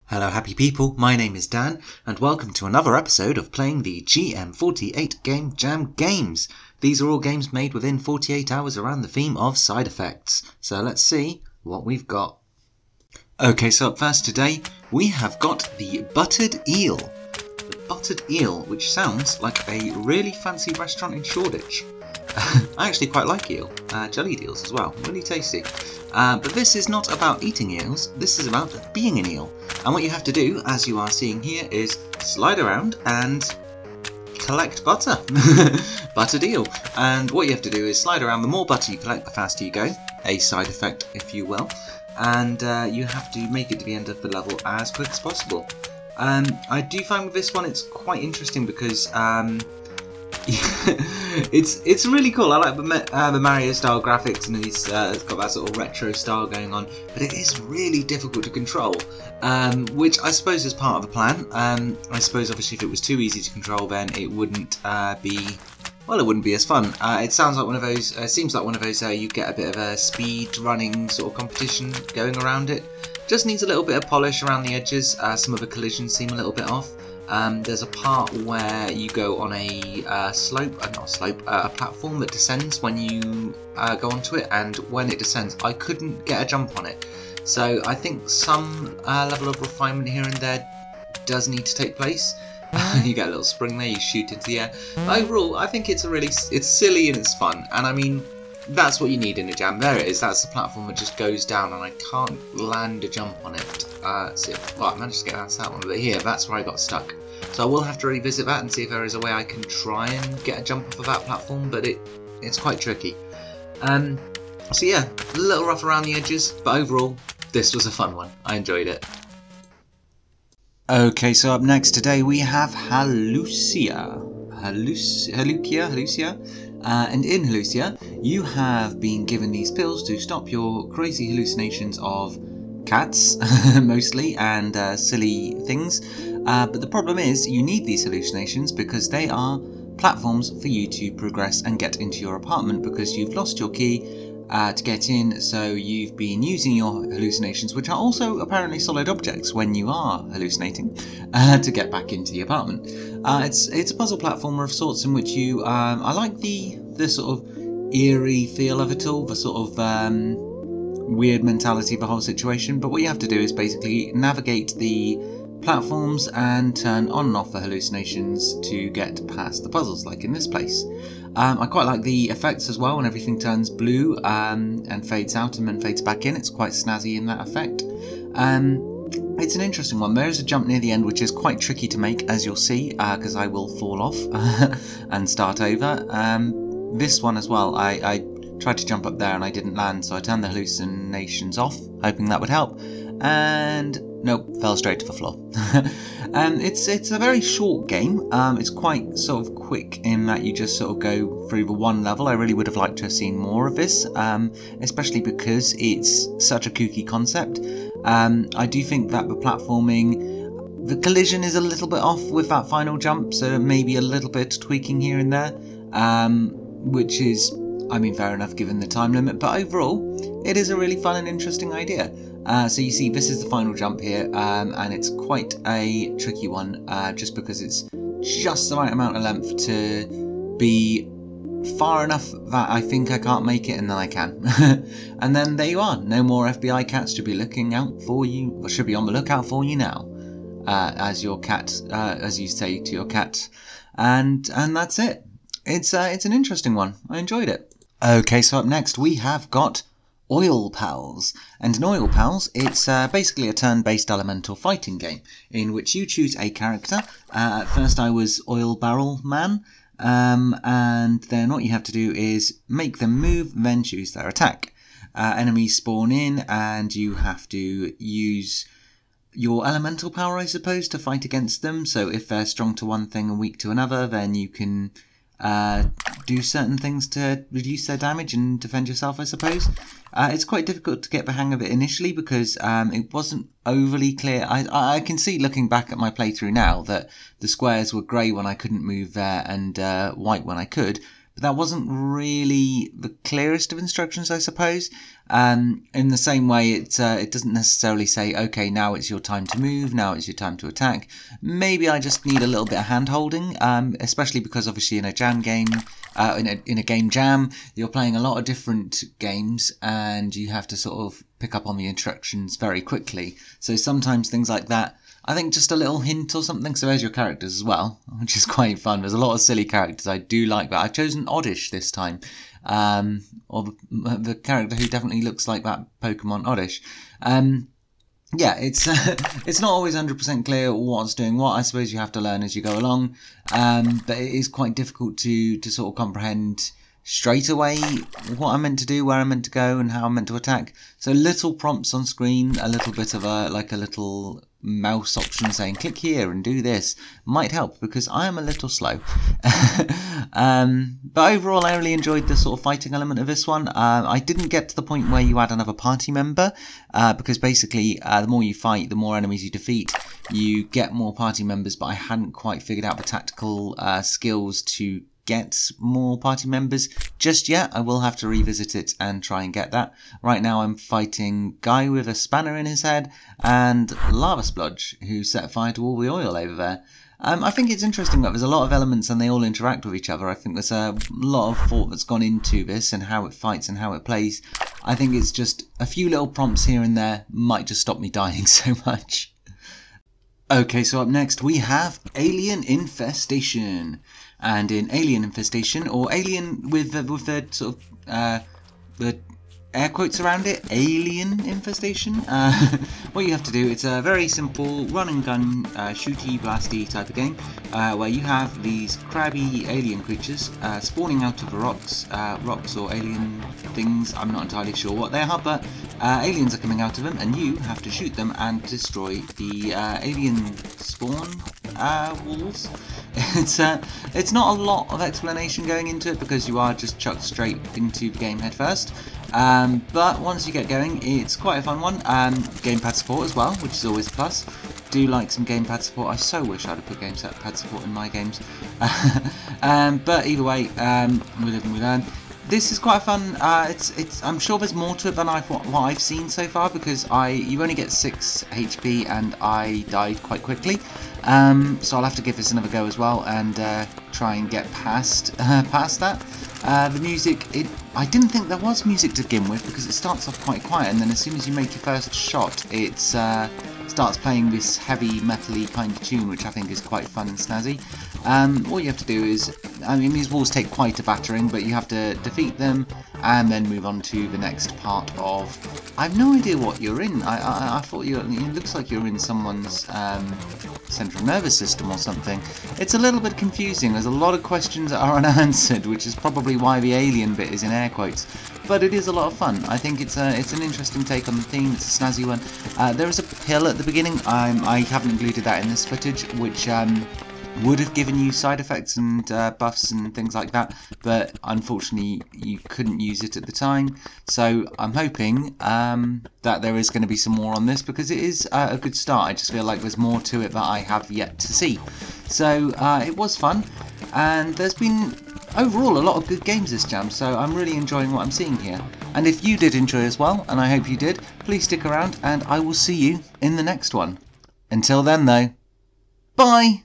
Hello happy people, my name is Dan, and welcome to another episode of playing the GM48 Game Jam games. These are all games made within 48 hours around the theme of side effects. So let's see what we've got. Okay, so up first today, we have got the Buttered Eel. The Buttered Eel, which sounds like a really fancy restaurant in Shoreditch. I actually quite like eel, jellied eels as well, really tasty. But this is not about eating eels, this is about being an eel. And what you have to do, as you are seeing here, is slide around and collect butter. Buttered eel. And what you have to do is slide around, the more butter you collect, the faster you go. A side effect, if you will. And you have to make it to the end of the level as quick as possible. I do find with this one it's quite interesting because it's really cool. I like the Mario style graphics, and it's got that sort of retro style going on, but it is really difficult to control, which I suppose is part of the plan. I suppose obviously if it was too easy to control, then it wouldn't be as fun. It sounds like one of those, seems like one of those you get a bit of a speed running sort of competition going around it. Just needs a little bit of polish around the edges. Some of the collisions seem a little bit off. There's a part where you go on a a platform that descends when you go onto it, and when it descends, I couldn't get a jump on it. So I think some level of refinement here and there does need to take place. You get a little spring there, you shoot into the air. But overall, I think it's silly and it's fun, and I mean, that's what you need in a jam. There it is, that's the platform that just goes down, and I can't land a jump on it. Well, I managed to get past that one, but here, that's where I got stuck. So I will have to revisit that and see if there is a way I can try and get a jump off of that platform, but it's quite tricky. So yeah, a little rough around the edges, but overall, this was a fun one. I enjoyed it. Okay, so up next today we have Hallucia. And in Hallucia, you have been given these pills to stop your crazy hallucinations of cats, mostly, and silly things. But the problem is, you need these hallucinations because they are platforms for you to progress and get into your apartment, because you've lost your key to get in, so you've been using your hallucinations, which are also apparently solid objects when you are hallucinating, to get back into the apartment. It's a puzzle platformer of sorts in which you, I like the sort of eerie feel of it all, the sort of weird mentality of the whole situation, but what you have to do is basically navigate the platforms and turn on and off the hallucinations to get past the puzzles, like in this place. I quite like the effects as well when everything turns blue and fades out and then fades back in. It's quite snazzy in that effect. It's an interesting one. There is a jump near the end which is quite tricky to make, as you'll see, because I will fall off and start over. This one as well, I tried to jump up there and I didn't land, so I turned the hallucinations off, hoping that would help, and nope, fell straight to the floor. It's a very short game. It's quite sort of quick in that you just sort of go through the one level. I really would have liked to have seen more of this, especially because it's such a kooky concept. I do think that the platforming, the collision is a little bit off with that final jump, so maybe a little bit tweaking here and there, which is, I mean, fair enough given the time limit, but overall, it is a really fun and interesting idea. So you see, this is the final jump here, and it's quite a tricky one, just because it's just the right amount of length to be far enough that I think I can't make it, and then I can. And then there you are. No more FBI cats should be looking out for you, or should be on the lookout for you now, as your cat, as you say to your cat, and that's it. It's an interesting one. I enjoyed it. Okay, so up next we have got Oil Pals. And in Oil Pals, it's basically a turn-based elemental fighting game in which you choose a character. At first I was Oil Barrel Man, and then what you have to do is make them move, then choose their attack. Enemies spawn in and you have to use your elemental power, I suppose, to fight against them. So if they're strong to one thing and weak to another, then you can do certain things to reduce their damage and defend yourself, I suppose. It's quite difficult to get the hang of it initially because it wasn't overly clear. I can see, looking back at my playthrough now, that the squares were grey when I couldn't move there and white when I could, but that wasn't really the clearest of instructions, I suppose. In the same way, it doesn't necessarily say, okay, now it's your time to move, now it's your time to attack. Maybe I just need a little bit of hand-holding, especially because obviously in a jam game, in a game jam, you're playing a lot of different games and you have to sort of pick up on the instructions very quickly. So sometimes things like that, I think just a little hint or something. So there's your characters as well, which is quite fun. There's a lot of silly characters. I do like that. I've chosen Oddish this time, or the character who definitely looks like that Pokemon Oddish. Yeah, it's it's not always 100% clear what's doing what. I suppose you have to learn as you go along, but it is quite difficult to sort of comprehend straight away what I'm meant to do, where I'm meant to go, and how I'm meant to attack. So little prompts on screen, a little bit of a little mouse option saying click here and do this might help, because I am a little slow. But overall, I really enjoyed the sort of fighting element of this one. I didn't get to the point where you add another party member, because basically the more you fight, the more enemies you defeat, you get more party members, but I hadn't quite figured out the tactical skills to get more party members just yet. I will have to revisit it and try and get that. Right now I'm fighting Guy with a spanner in his head and Lava Splodge, who set fire to all the oil over there. I think it's interesting that there's a lot of elements and they all interact with each other. I think there's a lot of thought that's gone into this and how it fights and how it plays. I think it's just a few little prompts here and there might just stop me dying so much. Okay, so up next we have Alien Infestation. And in Alien Infestation, or Alien with the sort of the air quotes around it, Alien Infestation, what you have to do, it's a very simple run and gun shooty blasty type of game, where you have these crabby alien creatures spawning out of the rocks or alien things. I'm not entirely sure what they are, but aliens are coming out of them and you have to shoot them and destroy the alien spawn walls. It's not a lot of explanation going into it, because you are just chucked straight into the game head first. But once you get going, it's quite a fun one. Gamepad support as well, which is always a plus. Do like some gamepad support. I so wish I'd have put gamepad support in my games. But either way, we live and we learn. This is quite fun. I'm sure there's more to it than what I've seen so far, because you only get 6 HP and I died quite quickly. So I'll have to give this another go as well and try and get past that. The music, I didn't think there was music to begin with, because it starts off quite quiet, and then as soon as you make your first shot, it starts playing this heavy metally kind of tune, which I think is quite fun and snazzy. All you have to do is, I mean, these walls take quite a battering, but you have to defeat them and then move on to the next part of, I have no idea what you're in. I thought it looks like you're in someone's central nervous system or something. It's a little bit confusing. There's a lot of questions that are unanswered, which is probably why the alien bit is in air quotes. But it is a lot of fun. I think it's an interesting take on the theme. It's a snazzy one. There is a pill at the beginning. I haven't included that in this footage, which would have given you side effects and buffs and things like that, but unfortunately you couldn't use it at the time. So I'm hoping that there is going to be some more on this, because it is a good start. I just feel like there's more to it that I have yet to see. So it was fun, and there's been overall a lot of good games this jam, so I'm really enjoying what I'm seeing here. And if you did enjoy as well, and I hope you did, please stick around and I will see you in the next one. Until then though, bye!